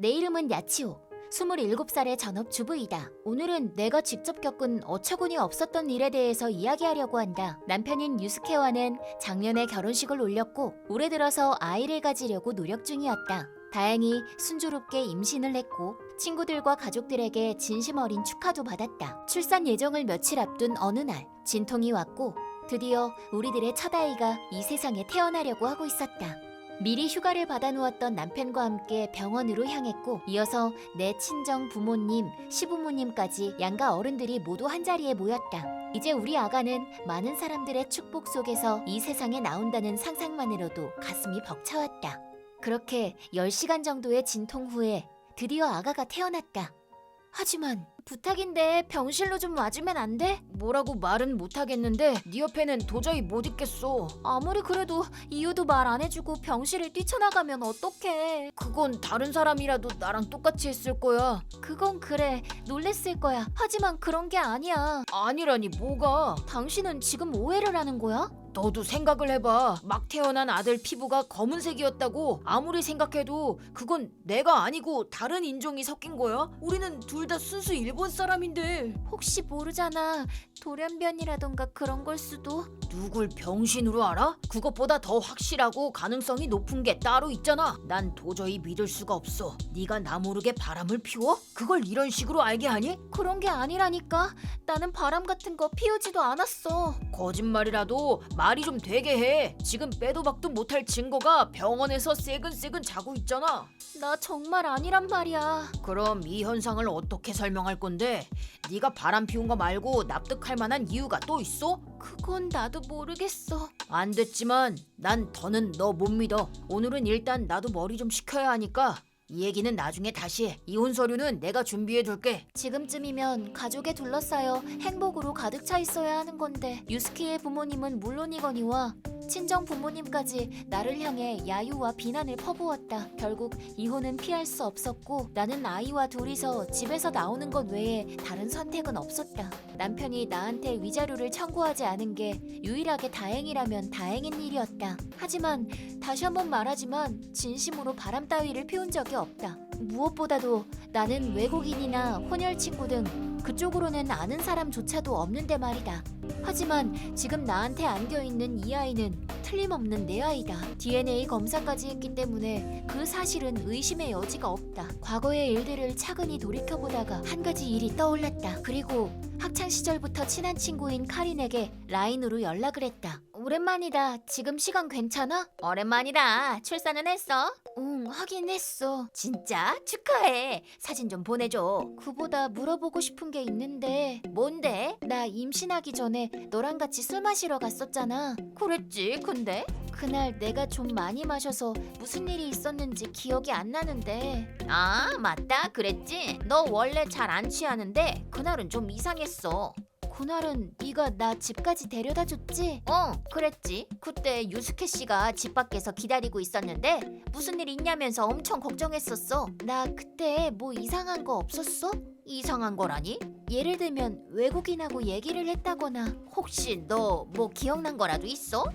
내 이름은 야치오. 27살의 전업주부이다. 오늘은 내가 직접 겪은 어처구니 없었던 일에 대해서 이야기하려고 한다. 남편인 유스케와는 작년에 결혼식을 올렸고 올해 들어서 아이를 가지려고 노력 중이었다. 다행히 순조롭게 임신을 했고 친구들과 가족들에게 진심 어린 축하도 받았다. 출산 예정을 며칠 앞둔 어느 날 진통이 왔고 드디어 우리들의 첫 아이가 이 세상에 태어나려고 하고 있었다. 미리 휴가를 받아놓았던 남편과 함께 병원으로 향했고 이어서 내 친정 부모님, 시부모님까지 양가 어른들이 모두 한자리에 모였다. 이제 우리 아가는 많은 사람들의 축복 속에서 이 세상에 나온다는 상상만으로도 가슴이 벅차왔다. 그렇게 10시간 정도의 진통 후에 드디어 아가가 태어났다. 하지만 부탁인데 병실로 좀 와주면 안 돼? 뭐라고 말은 못하겠는데 네 옆에는 도저히 못 있겠어. 아무리 그래도 이유도 말 안 해주고 병실을 뛰쳐나가면 어떡해. 그건 다른 사람이라도 나랑 똑같이 했을 거야. 그건 그래, 놀랬을 거야. 하지만 그런 게 아니야. 아니라니 뭐가? 당신은 지금 오해를 하는 거야? 너도 생각을 해봐. 막 태어난 아들 피부가 검은색이었다고 아무리 생각해도 그건 내가 아니고 다른 인종이 섞인 거야. 우리는 둘 다 순수 일본 사람인데. 혹시 모르잖아. 돌연변이라던가 그런 걸 수도. 누굴 병신으로 알아? 그것보다 더 확실하고 가능성이 높은 게 따로 있잖아. 난 도저히 믿을 수가 없어. 네가 나 모르게 바람을 피워? 그걸 이런 식으로 알게 하니? 그런 게 아니라니까. 나는 바람 같은 거 피우지도 않았어. 거짓말이라도 말이 좀 되게 해. 지금 빼도 박도 못할 증거가 병원에서 새근새근 자고 있잖아. 나 정말 아니란 말이야. 그럼 이 현상을 어떻게 설명할 건데? 네가 바람 피운 거 말고 납득할 만한 이유가 또 있어? 그건 나도 모르겠어. 안 됐지만 난 더는 너 못 믿어. 오늘은 일단 나도 머리 좀 식혀야 하니까 이 얘기는 나중에 다시 해. 이혼 서류는 내가 준비해둘게. 지금쯤이면 가족에 둘러싸여 행복으로 가득 차 있어야 하는 건데 유스키의 부모님은 물론이거니와 친정 부모님까지 나를 향해 야유와 비난을 퍼부었다. 결국 이혼은 피할 수 없었고 나는 아이와 둘이서 집에서 나오는 것 외에 다른 선택은 없었다. 남편이 나한테 위자료를 청구하지 않은 게 유일하게 다행이라면 다행인 일이었다. 하지만 다시 한번 말하지만 진심으로 바람 따위를 피운 적이 없다. 무엇보다도 나는 외국인이나 혼혈 친구 등 그쪽으로는 아는 사람조차도 없는데 말이다. 하지만 지금 나한테 안겨있는 이 아이는 틀림없는 내 아이다. DNA 검사까지 했기 때문에 그 사실은 의심의 여지가 없다. 과거의 일들을 차근히 돌이켜보다가 한 가지 일이 떠올랐다. 그리고 학창시절부터 친한 친구인 카린에게 라인으로 연락을 했다. 오랜만이다. 지금 시간 괜찮아? 오랜만이다. 출산은 했어? 응, 하긴 했어. 진짜? 축하해. 사진 좀 보내줘. 그보다 물어보고 싶은 게 있는데 뭔데? 나 임신하기 전에 너랑 같이 술 마시러 갔었잖아. 그랬지. 근데? 그날 내가 좀 많이 마셔서 무슨 일이 있었는지 기억이 안 나는데. 아, 맞다. 그랬지. 너 원래 잘 안 취하는데 그날은 좀 이상했어. 그날은 네가 나 집까지 데려다 줬지? 그랬지. 그때 유스케 씨가 집 밖에서 기다리고 있었는데 무슨 일 있냐면서 엄청 걱정했었어. 나 그때 뭐 이상한 거 없었어? 이상한 거라니? 예를 들면 외국인하고 얘기를 했다거나. 혹시 너 뭐 기억난 거라도 있어?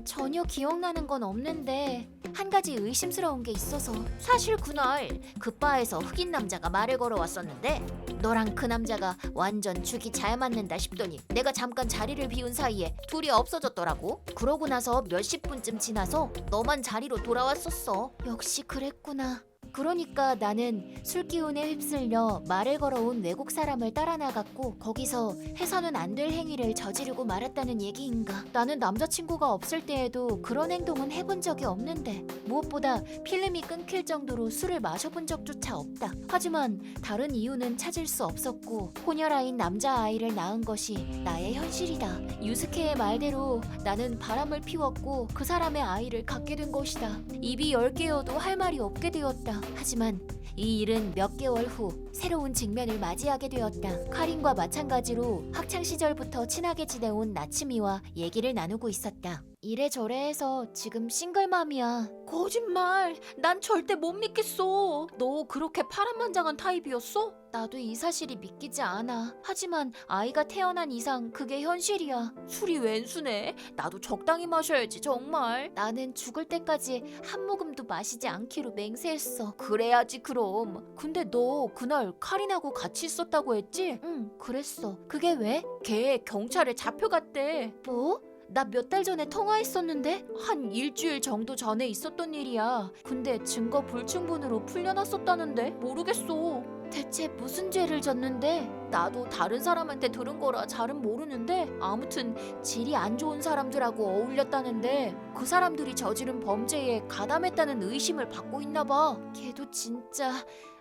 전혀 기억나는 건 없는데 한 가지 의심스러운 게 있어서. 사실 그날 그 바에서 흑인 남자가 말을 걸어왔었는데 너랑 그 남자가 완전 죽이 잘 맞는다 싶더니 내가 잠깐 자리를 비운 사이에 둘이 없어졌더라고. 그러고 나서 몇십 분쯤 지나서 너만 자리로 돌아왔었어. 역시 그랬구나. 그러니까 나는 술 기운에 휩쓸려 말을 걸어온 외국 사람을 따라 나갔고 거기서 해서는 안 될 행위를 저지르고 말았다는 얘기인가. 나는 남자친구가 없을 때에도 그런 행동은 해본 적이 없는데 무엇보다 필름이 끊길 정도로 술을 마셔본 적조차 없다. 하지만 다른 이유는 찾을 수 없었고 혼혈아인 남자아이를 낳은 것이 나의 현실이다. 유스케의 말대로 나는 바람을 피웠고 그 사람의 아이를 갖게 된 것이다. 입이 10개여도 할 말이 없게 되었다. 하지만 이 일은 몇 개월 후 새로운 직면을 맞이하게 되었다. 카린과 마찬가지로 학창시절부터 친하게 지내온 나츠미와 얘기를 나누고 있었다. 이래저래 해서 지금 싱글맘이야. 거짓말. 난 절대 못 믿겠어. 너 그렇게 파란만장한 타입이었어? 나도 이 사실이 믿기지 않아. 하지만 아이가 태어난 이상 그게 현실이야. 술이 웬수네. 나도 적당히 마셔야지 정말. 나는 죽을 때까지 한 모금도 마시지 않기로 맹세했어. 그래야지 그럼. 근데 너 그날 카린하고 같이 있었다고 했지? 응, 그랬어. 그게 왜? 걔 경찰에 잡혀갔대. 뭐? 나 몇 달 전에 통화했었는데? 한 일주일 정도 전에 있었던 일이야. 근데 증거 불충분으로 풀려났었다는데 모르겠어. 대체 무슨 죄를 졌는데? 나도 다른 사람한테 들은 거라 잘은 모르는데 아무튼 질이 안 좋은 사람들하고 어울렸다는데 그 사람들이 저지른 범죄에 가담했다는 의심을 받고 있나 봐. 걔도 진짜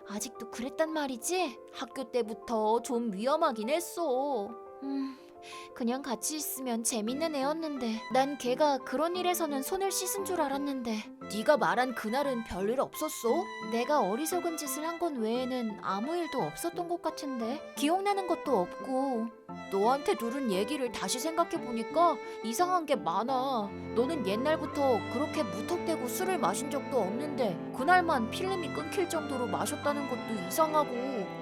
아직도 그랬단 말이지? 학교 때부터 좀 위험하긴 했어. 그냥 같이 있으면 재밌는 애였는데 난 걔가 그런 일에서는 손을 씻은 줄 알았는데 네가 말한 그날은 별일 없었어? 내가 어리석은 짓을 한 건 외에는 아무 일도 없었던 것 같은데 기억나는 것도 없고. 너한테 들은 얘기를 다시 생각해보니까 이상한 게 많아. 너는 옛날부터 그렇게 무턱대고 술을 마신 적도 없는데 그날만 필름이 끊길 정도로 마셨다는 것도 이상하고.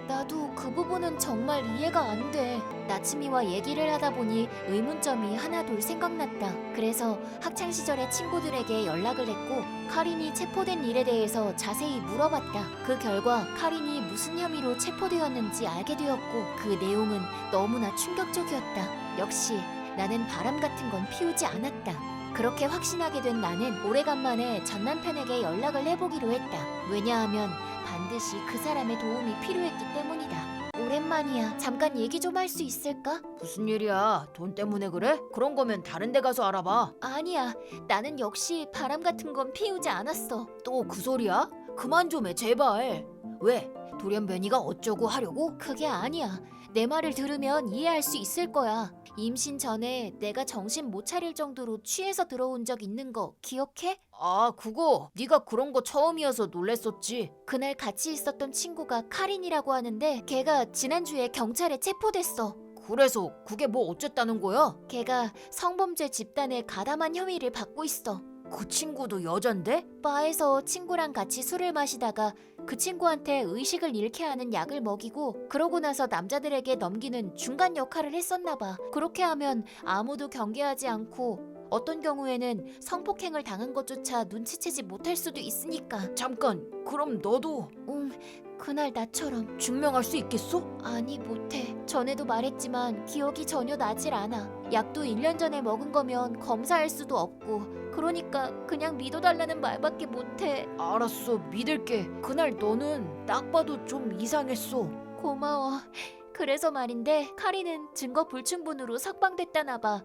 나도 그 부분은 정말 이해가 안 돼. 나츠미와 얘기를 하다 보니 의문점이 하나둘 생각났다. 그래서 학창시절의 친구들에게 연락을 했고 카린이 체포된 일에 대해서 자세히 물어봤다. 그 결과 카린이 무슨 혐의로 체포되었는지 알게 되었고 그 내용은 너무나 충격적이었다. 역시 나는 바람 같은 건 피우지 않았다. 그렇게 확신하게 된 나는 오래간만에 전 남편에게 연락을 해보기로 했다. 왜냐하면 반드시 그 사람의 도움이 필요했기 때문이다. 오랜만이야. 잠깐 얘기 좀 할 수 있을까? 무슨 일이야? 돈 때문에 그래? 그런 거면 다른 데 가서 알아봐. 아니야. 나는 역시 바람 같은 건 피우지 않았어. 또 그 소리야? 그만 좀 해 제발. 왜? 돌연변이가 어쩌고 하려고? 그게 아니야. 내 말을 들으면 이해할 수 있을 거야. 임신 전에 내가 정신 못 차릴 정도로 취해서 들어온 적 있는 거 기억해? 아 그거 네가 그런 거 처음이어서 놀랬었지. 그날 같이 있었던 친구가 카린이라고 하는데 걔가 지난주에 경찰에 체포됐어. 그래서 그게 뭐 어쨌다는 거야? 걔가 성범죄 집단에 가담한 혐의를 받고 있어. 그 친구도 여잔데? 바에서 친구랑 같이 술을 마시다가 그 친구한테 의식을 잃게 하는 약을 먹이고 그러고 나서 남자들에게 넘기는 중간 역할을 했었나 봐. 그렇게 하면 아무도 경계하지 않고 어떤 경우에는 성폭행을 당한 것조차 눈치채지 못할 수도 있으니까. 잠깐 그럼 너도 그날 나처럼. 증명할 수 있겠어? 아니 못해. 전에도 말했지만 기억이 전혀 나질 않아. 약도 1년 전에 먹은 거면 검사할 수도 없고 그러니까 그냥 믿어달라는 말밖에 못해. 알았어 믿을게. 그날 너는 딱 봐도 좀 이상했어. 고마워. 그래서 말인데 카린은 증거 불충분으로 석방됐다나 봐.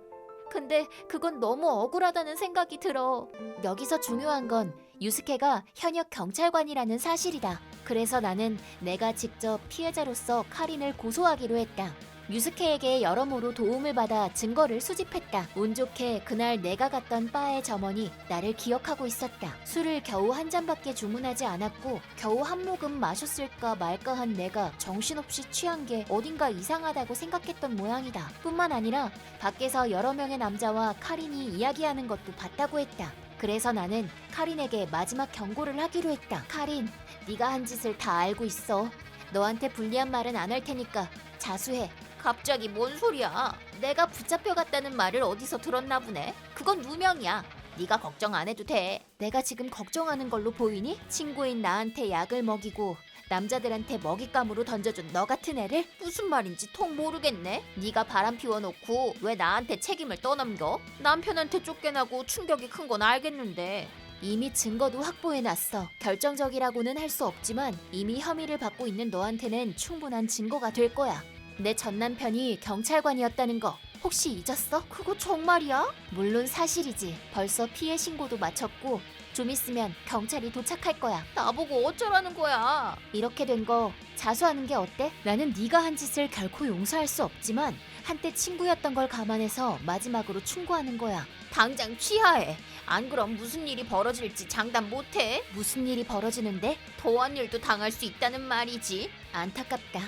근데 그건 너무 억울하다는 생각이 들어. 여기서 중요한 건 유스케가 현역 경찰관이라는 사실이다. 그래서 나는 내가 직접 피해자로서 카린을 고소하기로 했다. 유스케에게 여러모로 도움을 받아 증거를 수집했다. 운 좋게 그날 내가 갔던 바의 점원이 나를 기억하고 있었다. 술을 겨우 한 잔밖에 주문하지 않았고 겨우 한 모금 마셨을까 말까 한 내가 정신없이 취한 게 어딘가 이상하다고 생각했던 모양이다. 뿐만 아니라 밖에서 여러 명의 남자와 카린이 이야기하는 것도 봤다고 했다. 그래서 나는 카린에게 마지막 경고를 하기로 했다. 카린, 네가 한 짓을 다 알고 있어. 너한테 불리한 말은 안 할 테니까 자수해. 갑자기 뭔 소리야? 내가 붙잡혀갔다는 말을 어디서 들었나 보네. 그건 누명이야. 네가 걱정 안 해도 돼. 내가 지금 걱정하는 걸로 보이니? 친구인 나한테 약을 먹이고 남자들한테 먹잇감으로 던져준 너 같은 애를? 무슨 말인지 통 모르겠네. 네가 바람 피워놓고 왜 나한테 책임을 떠넘겨? 남편한테 쫓겨나고 충격이 큰 건 알겠는데. 이미 증거도 확보해놨어. 결정적이라고는 할 수 없지만 이미 혐의를 받고 있는 너한테는 충분한 증거가 될 거야. 내 전 남편이 경찰관이었다는 거 혹시 잊었어? 그거 정말이야? 물론 사실이지. 벌써 피해 신고도 마쳤고 좀 있으면 경찰이 도착할 거야. 나보고 어쩌라는 거야? 이렇게 된 거 자수하는 게 어때? 나는 네가 한 짓을 결코 용서할 수 없지만 한때 친구였던 걸 감안해서 마지막으로 충고하는 거야. 당장 취하해. 안 그럼 무슨 일이 벌어질지 장담 못해. 무슨 일이 벌어지는데? 더한 일도 당할 수 있다는 말이지. 안타깝다.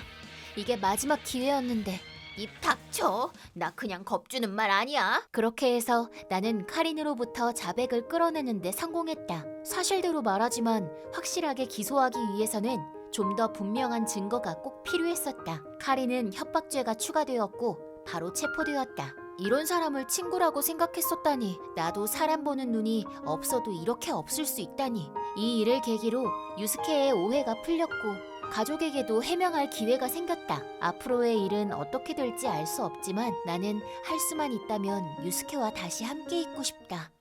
이게 마지막 기회였는데. 입 닥쳐. 나 그냥 겁주는 말 아니야. 그렇게 해서 나는 카린으로부터 자백을 끌어내는데 성공했다. 사실대로 말하지만 확실하게 기소하기 위해서는 좀 더 분명한 증거가 꼭 필요했었다. 카린은 협박죄가 추가되었고 바로 체포되었다. 이런 사람을 친구라고 생각했었다니. 나도 사람 보는 눈이 없어도 이렇게 없을 수 있다니. 이 일을 계기로 유스케의 오해가 풀렸고 가족에게도 해명할 기회가 생겼다. 앞으로의 일은 어떻게 될지 알 수 없지만 나는 할 수만 있다면 유스케와 다시 함께 있고 싶다.